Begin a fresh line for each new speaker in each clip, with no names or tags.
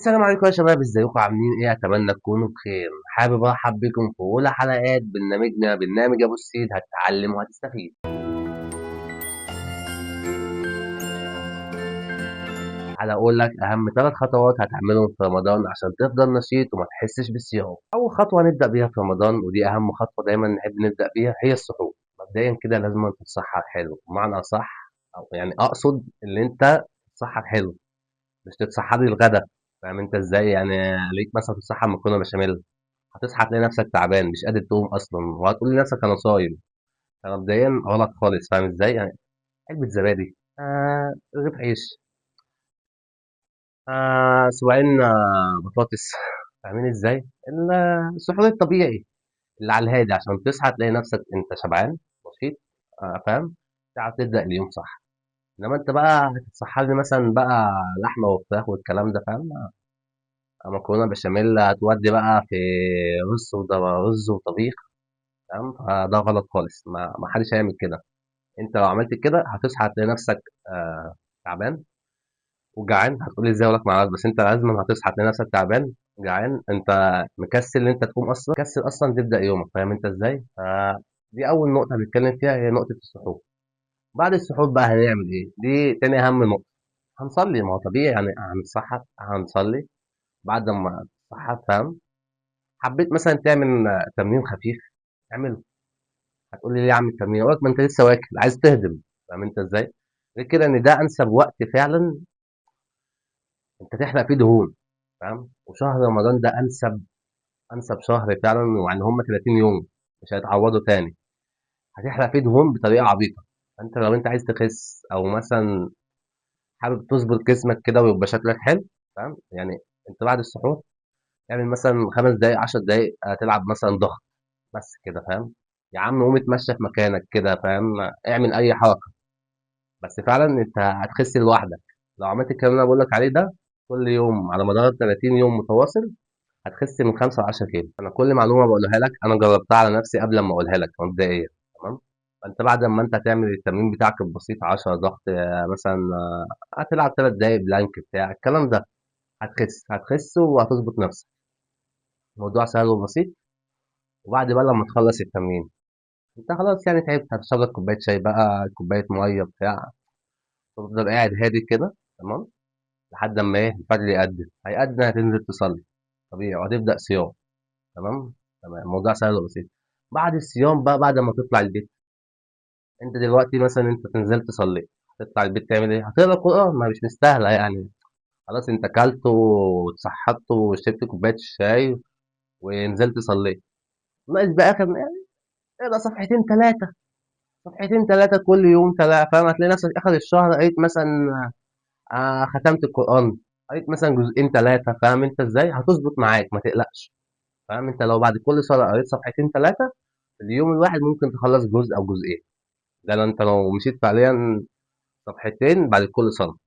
السلام عليكم يا شباب، ازيكم عاملين ايه؟ اتمنى تكونوا بخير. حابب ارحب بكم في اولى حلقات برنامج ابو السيد، هتتعلم وهتستفيد. على اقول لك اهم 3 خطوات هتعملهم في رمضان عشان تفضل نشيط وما تحسش بالصيام. اول خطوه نبدا بيها في رمضان، ودي اهم خطوه دايما نحب نبدا بيها، هي السحور. مبدئيا كده لازم تتسحر حلو، بمعنى صح او يعني اقصد ان انت تتسحر حلو، مش تتسحر لي الغدا. فاهم انت ازاي؟ يعني ليك مثلا تتسحر مكرونه بشاميل، هتصحى تلاقي نفسك تعبان مش قادر تقوم اصلا، وهتقول لنفسك انا صايم. فمبدئيا غلط خالص. فاهم ازاي؟ يعني علبه زبادي، رغيف عيش، سواء بطاطس. فاهمين ازاي؟ السحور الطبيعي اللي على الهادي، عشان تصحى تلاقي نفسك انت شبعان نشيط. فاهم؟ تعرف تبدا اليوم صح. انما انت بقى هتتسحر لي مثلا بقى لحمه وفراخ والكلام ده، فاهم؟ مكرونه بشاميل هتودي بقى في رز وطبيخ. تمام، فده غلط خالص، ما حدش هيعمل كده. انت لو عملت كده هتصحى هتلاقي نفسك تعبان وجعان. هتقولي ازاي؟ اقول لك معلش، بس انت لازم هتصحى تلاقي نفسك تعبان جعان، انت مكسل ان انت تقوم اصلا، مكسل اصلا تبدا يومك. فاهم انت ازاي؟ دي اول نقطه هنتكلم فيها، هي نقطه السحور. بعد السحور بقى هنعمل ايه؟ دي تاني اهم نقطه. هنصلي، ما هو طبيعي يعني هنتسحر هنصلي. بعد ما تتسحر، فاهم؟ حبيت مثلا تعمل تمرين خفيف، اعمله. هتقول لي ليه يا عم التمرين؟ اقول لك ما انت لسه واكل عايز تهضم. فاهم انت ازاي؟ غير كده ان ده انسب وقت فعلا انت تحرق فيه دهون. فاهم؟ وشهر رمضان ده انسب شهر فعلا، ويعني هم 30 يوم مش هيتعوضوا تاني. هتحرق فيه دهون بطريقه عبيطه. فانت لو انت عايز تخس او مثلا حابب تظبط جسمك كده ويبقى شكلك حلو، فاهم يعني؟ انت بعد السحور اعمل مثلا 5 دقايق 10 دقايق تلعب مثلا ضغط، بس كده. فاهم؟ يا عم قوم اتمشى في مكانك كده، فاهم؟ اعمل اي حركه، بس فعلا انت هتخس لوحدك لو عملت الكلام اللي انا بقول لك عليه ده كل يوم على مدار 30 يوم متواصل. هتخس من 5 ل 10 كيلو. انا كل معلومه بقولها لك انا جربتها على نفسي قبل ما اقولها لك مبدئيا. تمام؟ فانت بعد ما انت تعمل التمرين بتاعك البسيط 10 ضغط، مثلا هتلعب 3 دقايق بلانك بتاع الكلام ده، هتخس وهتظبط نفسك. الموضوع سهل وبسيط. وبعد بقى لما تخلص التمرين انت خلاص يعني تعبت، هتشرب لك كوبايه شاي بقى، كوبايه ميه بتاع، تفضل قاعد هادي كده. تمام؟ لحد اما ايه الفجر هيأذن هتنزل تصلي طبيعي وهتبدأ صيام. تمام؟ تمام، الموضوع سهل وبسيط. بعد الصيام بقى، بعد ما تطلع البيت، انت دلوقتي مثلا انت نزلت صليت، هتطلع البيت تعمل ايه؟ هتقرا القرآن، ما مش مستاهله يعني. خلاص انت اكلت واتسحرت وشربت كوبايه الشاي ونزلت صليت، ناقص بقى اخر يعني اقرا صفحتين ثلاثه، صفحتين ثلاثه كل يوم ثلاثه. فاهم؟ هتلاقي نفسك اخر الشهر قريت مثلا ختمت القرآن، قريت مثلا جزئين ثلاثه. فاهم انت ازاي؟ هتظبط معاك ما تقلقش. فاهم؟ انت لو بعد كل صلاه قريت صفحتين ثلاثه في اليوم الواحد ممكن تخلص جزء او جزئين. ده انت لو مشيت فعليا صفحتين بعد كل صلاه.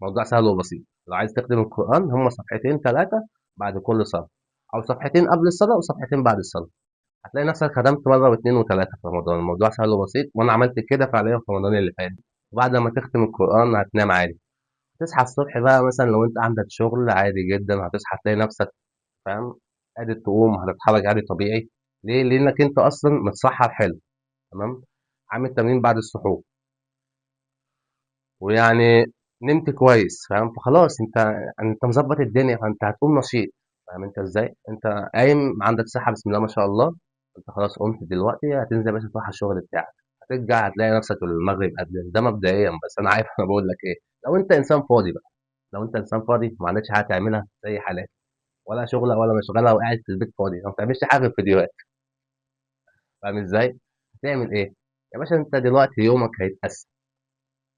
موضوع سهل وبسيط. لو عايز تختم القران هم صفحتين ثلاثه بعد كل صلاه، او صفحتين قبل الصلاه وصفحتين بعد الصلاه. هتلاقي نفسك ختمت مره واثنين وثلاثه في رمضان. الموضوع سهل وبسيط، وانا عملت كده فعليا في رمضان اللي فات. وبعد ما تختم القران هتنام عادي. تصحى الصبح بقى مثلا لو انت عندك شغل عادي جدا، هتصحى تلاقي نفسك، فاهم؟ قادر تقوم، هتتحرك عادي طبيعي. ليه؟ لانك انت اصلا متسحر حلو. تمام؟ عامل تمرين بعد السحور، ويعني نمت كويس. فاهم؟ فخلاص انت مظبط الدنيا، فانت هتقوم نشيط. فاهم انت ازاي؟ انت قايم عندك صحه بسم الله ما شاء الله. انت خلاص قمت دلوقتي هتنزل يا باشا تروح على الشغل بتاعك. هترجع هتلاقي نفسك المغرب قدام ده مبدئيا، بس انا عارف انا بقول لك ايه. لو انت انسان فاضي بقى، لو انت انسان فاضي ما عندكش حاجه تعملها زي حالاتي، ولا شغله ولا مشغله وقاعد في البيت فاضي ما بتعملش حاجه في الفيديوهات. فاهم ازاي؟ هتعمل ايه؟ يا باشا انت دلوقتي يومك هيتقسم.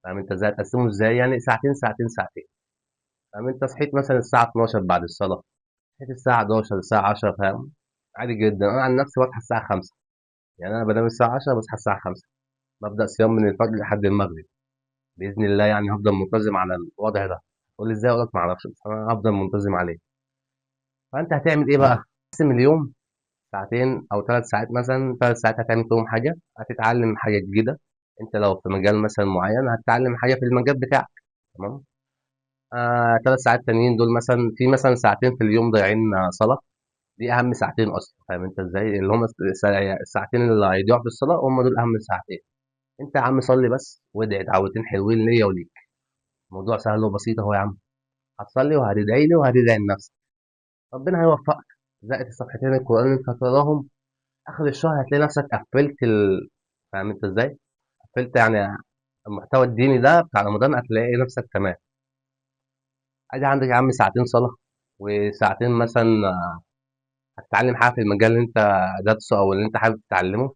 فاهم انت ازاي؟ هتقسمه ازاي؟ يعني ساعتين ساعتين ساعتين. فاهم؟ انت صحيت مثلا الساعه 12 بعد الصلاه، صحيت الساعه 11 الساعه 10. فاهم؟ عادي جدا. انا عن نفسي بصحى الساعه 5، يعني انا بنام الساعه 10 بصحى الساعه 5. ببدا صيام من الفجر لحد المغرب باذن الله. يعني هفضل منتظم على الوضع ده. قول لي ازاي؟ اقول لك ما اعرفش، بس انا هفضل منتظم عليه. فانت هتعمل ايه بقى؟ تقسم اليوم ساعتين او 3 ساعات. مثلا 3 ساعات هتعمل فيهم حاجه، هتتعلم حاجه جديده. انت لو في مجال مثلا معين هتتعلم حاجه في المجال بتاعك. تمام؟ 3 ساعات تانيين دول مثلًا في مثلًا ساعتين في اليوم ضايعين صلاة، دي أهم ساعتين أصلًا، فاهم أنت إزاي؟ اللي هم الساعتين اللي هيضيعوا في الصلاة هم دول أهم ساعتين. أنت يا عم صلّي بس وادعي دعوتين حلوين ليّا وليك، الموضوع سهل وبسيط أهو يا عم، هتصلّي وهتدعي لي وهتدعي لنفسك، ربنا هيوفقك. زائد الصفحتين القرآن اللي أنت هتقراهم آخر الشهر هتلاقي نفسك قفّلت فاهم أنت إزاي؟ قفّلت يعني المحتوى الديني ده بتاع رمضان هتلاقي نفسك تمام. أدي عندك يا عم ساعتين صلاة، وساعتين مثلًا هتتعلم حاجة في المجال اللي أنت دارسه أو اللي أنت حابب تتعلمه،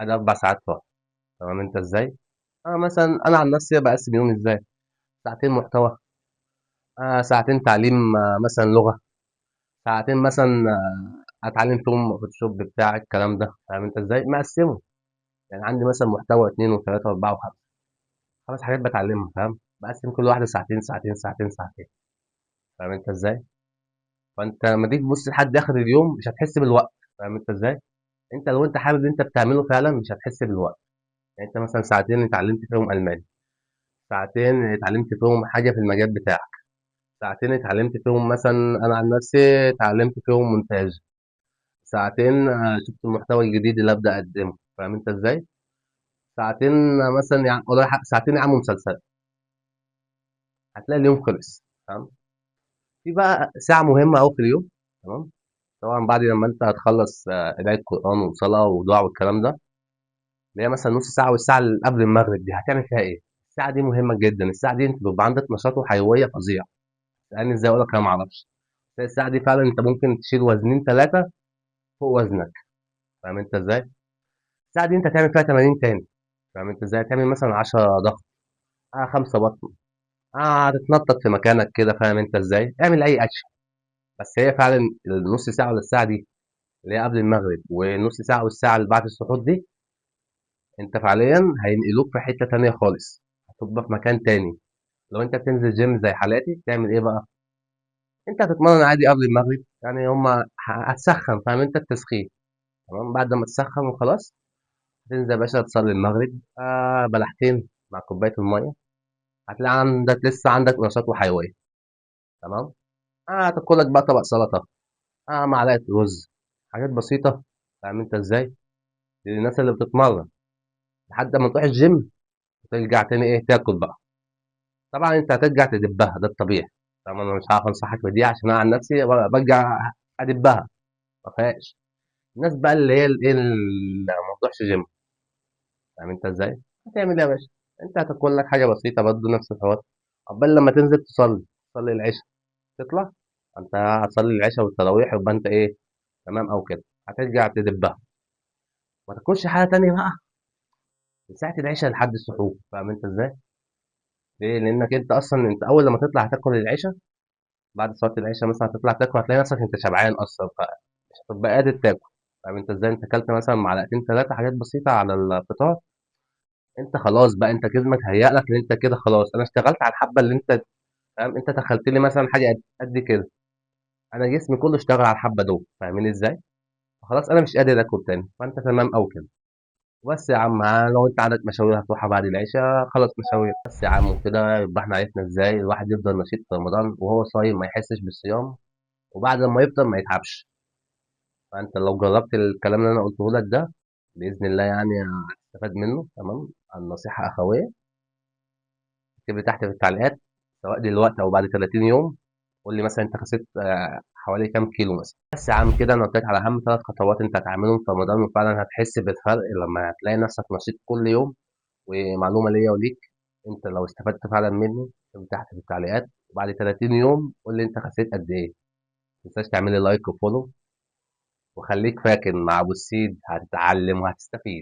أدي 4 ساعات راحة، فاهم أنت إزاي؟ مثلًا أنا عن نفسي باقسّم يومي إزاي، ساعتين محتوى، ساعتين تعليم مثلًا لغة، ساعتين مثلًا أتعلم فيهم فوتوشوب بتاع الكلام ده، فاهم أنت إزاي؟ مقسّمه، يعني عندي مثلًا محتوى 2 و3 و4 و5، 5 حاجات باتعلمها فاهم؟ باقسّم كل واحدة ساعتين، ساعتين، ساعتين، ساعتين، فاهم أنت إزاي؟ فأنت لمّا تيجي تبُص لحد آخر اليوم مش هتحس بالوقت، فاهم أنت إزاي؟ أنت لو أنت حابب اللي أنت بتعمله فعلًا مش هتحس بالوقت، يعني أنت مثلًا ساعتين اتعلمت فيهم ألماني، ساعتين اتعلمت فيهم حاجة في المجال بتاعك، ساعتين اتعلمت فيهم مثلًا أنا عن نفسي اتعلمت فيهم مونتاج، ساعتين شُفت المحتوى الجديد اللي أبدأ أقدّمه، فاهم أنت إزاي؟ ساعتين مثلًا والله ساعتين يا عم مسلسلات، هتلاقي اليوم خلص، تمام؟ في بقى ساعة مهمة أوي في اليوم، تمام؟ طبعًا بعد لمّا أنت هتخلّص قراية قرآن وصلاة ودعاء والكلام ده، اللي هي مثلًا نُص ساعة والساعة اللي قبل المغرب دي، هتعمل فيها إيه؟ الساعة دي مهمة جدًا، الساعة دي أنت بيبقى عندك نشاط وحيوية فظيع، تسألني إزاي أقول لك أنا ما أعرفش، بس هي الساعة دي فعلًا أنت ممكن تشيل وزنين 3 فوق وزنك، فاهم أنت إزاي؟ الساعة دي أنت هتعمل فيها تمارين تاني، فاهم أنت إزاي؟ هتعمل مثلًا 10 ضغط، 5 بطن، هتتنطط في مكانك كده، فاهم أنت إزاي؟ اعمل أي أكشن، بس هي فعلًا النُص ساعة والّا الساعة دي اللي هي قبل المغرب والنُص ساعة والساعة اللي بعد السحور دي، أنت فعليًا هينقلوك في حتة تانية خالص، هتبقى في مكان تاني. لو أنت بتنزل gym زي حالاتي تعمل إيه بقى؟ أنت هتتمرن عادي قبل المغرب، يعني هتسخّن، فاهم أنت التسخين، تمام؟ بعد ما تسخّن وخلاص هتنزل يا باشا تصلي المغرب بلحتين مع كوباية المَيّة، هتلاقي لسه عندك نشاط وحيوية، تمام؟ هتاكل لك بقى طبق سلطة، معلقة رز، حاجات بسيطة، فاهم أنت إزاي؟ للناس اللي بتتمرن، لحد أمّا تروح الgym وترجع تاني إيه، تاكل بقى. طبعًا أنت هترجع تدبّها ده الطبيعي، طبعًا أنا مش هاعرف أنصحك بدي عشان أنا عن نفسي بارجع أدبّها ما فيهاش. الناس بقى اللي هي الإيه، اللي ما بتروحش gym، فاهم أنت إزاي؟ هتعمل إيه يا باشا؟ أنت هتاكل لك حاجة بسيطة برضه نفس الحوار، عقبال لمّا تنزل تصلي العشا، تطلع أنت هتصلي العشا والتراويح يبقى أنت إيه، تمام أوي كده، هترجع تدبّها، ما تاكلش حاجة تانية بقى من ساعة العشا لحد السحور، فاهم أنت إزاي؟ ليه؟ لإنك أنت أصلًا أنت أول لمّا تطلع هتاكل العشا، بعد صلاة العشا مثلًا هتطلع تاكل هتلاقي نفسك أنت شبعان أصلًا، فمش هتبقى قادر تاكل، فاهم أنت إزاي؟ أنت كلت مثلًا معلقتين 3 حاجات بسيطة على الفطار، أنت خلاص بقى أنت جسمك هيأ لك إن أنت كده خلاص، أنا اشتغلت على الحبة اللي أنت فاهم، أنت دخلت لي مثلًا حاجة قد كده، أنا جسمي كله اشتغل على الحبة دول، فاهمني إزاي؟ فخلاص أنا مش قادر آكل تاني، فأنت تمام أوي كده. بس يا عم لو أنت عندك مشاوير هتروحها بعد العشا خلاص مشاوير، بس يا عم وكده يبقى إحنا عرفنا إزاي الواحد يفضل نشيط في رمضان وهو صايم ما يحسش بالصيام، وبعد لمّا يفطر ما يتعبش. فأنت لو جرّبت الكلام اللي أنا قُلته لك ده، بإذن الله يعني هتستفاد منّه، تمام، النصيحة أخوية، اكتب لي تحت في التعليقات سواء دلوقتي أو بعد 30 يوم، قُل لي مثلًا أنت خسيت حوالي كام كيلو مثلًا. بس يا عم كده أنا قُلت لك على أهم 3 خطوات أنت هتعملهم في رمضان وفعلًا هتحس بالفرق لمّا هتلاقي نَفْسك نشيط كل يوم. ومعلومة ليّا وليك، أنت لو استفدت فعلًا منّي اكتب تحت في التعليقات، وبعد 30 يوم قُل لي أنت خسيت قد إيه. ما تنساش تعمل لي لايك وfollow، وخلّيك فاكر مع أبو السيد هتتعلم وهتستفيد.